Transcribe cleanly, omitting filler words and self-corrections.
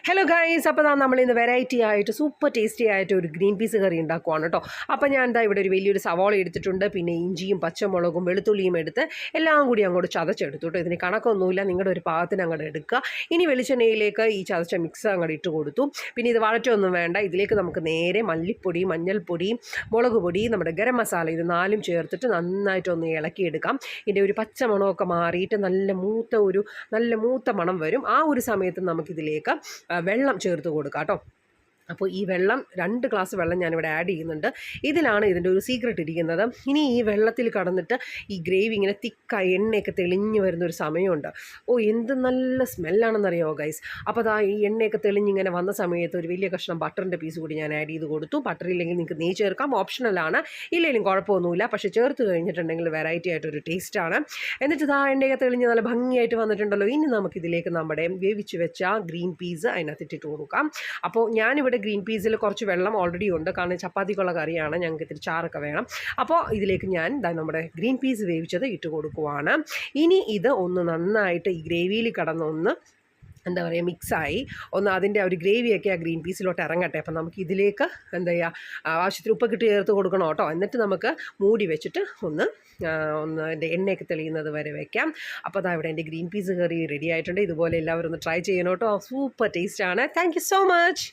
Hello guys, അപ്പോൾ നമ്മൾ ഇന്ന് വെറൈറ്റി ആയിട്ട് സൂപ്പർ ടേസ്റ്റി ആയിട്ട് ഒരു ഗ്രീൻ പീസ് കറി ഉണ്ടാക്കുവാണ് കേട്ടോ. അപ്പോൾ ഞാൻ എന്താ ഇവിടെ ഒരു വലിയൊരു സവാള എടുത്തിട്ടുണ്ട്, പിന്നെ ഇഞ്ചിയും പച്ചമുളകും വെളുത്തുള്ളിയും എടുത്ത് എല്ലാം കൂടി അങ്ങോട്ട് ചതച്ചെടുത്തു കേട്ടോ. ഇതിന് കണക്കൊന്നുമില്ല, നിങ്ങളുടെ ഒരു പാകത്തിന് അങ്ങോട്ട് എടുക്കുക. ഇനി വെളിച്ചെണ്ണയിലേക്ക് ഈ ചതച്ച മിക്സ് അങ്ങോട്ട് ഇട്ട് കൊടുത്തു. പിന്നെ ഇത് വഴറ്റൊന്നും വേണ്ട, ഇതിലേക്ക് നമുക്ക് നേരെ മല്ലിപ്പൊടി, മഞ്ഞൾപ്പൊടി, മുളക് പൊടി, നമ്മുടെ ഗരം മസാല ഇത് നാലും ചേർത്തിട്ട് നന്നായിട്ടൊന്ന് ഇളക്കിയെടുക്കാം. ഇതിൻ്റെ ഒരു പച്ച മണമൊക്കെ മാറിയിട്ട് നല്ല മൂത്ത മണം വരും. ആ ഒരു സമയത്ത് നമുക്കിതിലേക്ക് വെള്ളം ചേർത്ത് കൊടുക്കാം കേട്ടോ. അപ്പോൾ ഈ വെള്ളം 2 ഗ്ലാസ് വെള്ളം ഞാനിവിടെ ആഡ് ചെയ്യുന്നുണ്ട്. ഇതിലാണ് ഇതിൻ്റെ ഒരു സീക്രട്ട് ഇരിക്കുന്നത്. ഇനി ഈ വെള്ളത്തിൽ കടന്നിട്ട് ഈ ഗ്രേവി ഇങ്ങനെ തിക്കായി എണ്ണയൊക്കെ തെളിഞ്ഞ് വരുന്നൊരു സമയമുണ്ട്. എന്ത് നല്ല സ്മെല്ലാണെന്നറിയാമോ ഗൈസ്. അപ്പോൾ അതാ ഈ എണ്ണയൊക്കെ തെളിഞ്ഞിങ്ങനെ വന്ന സമയത്ത് ഒരു വലിയ കഷ്ണം ബട്ടറിൻ്റെ പീസ് കൂടി ഞാൻ ആഡ് ചെയ്ത് കൊടുത്തു. ബട്ടർ ഇല്ലെങ്കിൽ നിങ്ങൾക്ക് നെയ്യ് ചേർക്കാം, ഓപ്ഷണലാണ്. ഇല്ലെങ്കിലും കുഴപ്പമൊന്നുമില്ല, പക്ഷേ ചേർത്ത് കഴിഞ്ഞിട്ടുണ്ടെങ്കിൽ വെറൈറ്റി ആയിട്ടൊരു ടേസ്റ്റാണ്. എന്നിട്ട് ഇതാ എണ്ണയൊക്കെ തെളിഞ്ഞ് നല്ല ഭംഗിയായിട്ട് വന്നിട്ടുണ്ടല്ലോ. ഇനി നമുക്കിതിലേക്ക് നമ്മുടെ വേവിച്ച് വെച്ച ഗ്രീൻ പീസ് അതിനകത്തിട്ട് കൊടുക്കാം. അപ്പോൾ ഞാനിവിടെ ഗ്രീൻ പീസിൽ കുറച്ച് വെള്ളം ഓൾറെഡി ഉണ്ട്, കാരണം ചപ്പാത്തിക്കുള്ള കറിയാണ്, ഞങ്ങൾക്ക് ഇത്തിരി ചാറൊക്കെ വേണം. അപ്പോൾ ഇതിലേക്ക് ഞാൻ നമ്മുടെ ഗ്രീൻ പീസ് വേവിച്ചത് ഇട്ട് കൊടുക്കുവാണ്. ഇനി ഇത് ഒന്ന് നന്നായിട്ട് ഈ ഗ്രേവിയിൽ കടന്നൊന്ന് എന്താ പറയുക മിക്സായി അതിൻ്റെ ഒരു ഗ്രേവിയൊക്കെ ആ ഗ്രീൻ പീസിലോട്ട് ഇറങ്ങട്ടെ. അപ്പം നമുക്ക് ഇതിലേക്ക് എന്താ ചെയ്യുക, ആവശ്യത്തിന് ഉപ്പൊക്കെ ഇട്ട് ചേർത്ത് കൊടുക്കണം കേട്ടോ. എന്നിട്ട് നമുക്ക് മൂടി വെച്ചിട്ട് ഒന്ന് എൻ്റെ എണ്ണയൊക്കെ തെളിയുന്നത് വരെ വയ്ക്കാം. അപ്പോൾ അതാ ഇവിടെ എൻ്റെ ഗ്രീൻ പീസ് കറി റെഡി ആയിട്ടുണ്ട്. ഇതുപോലെ എല്ലാവരും ഒന്ന് ട്രൈ ചെയ്യണം കേട്ടോ. സൂപ്പർ ടേസ്റ്റാണ്. Thank you so much.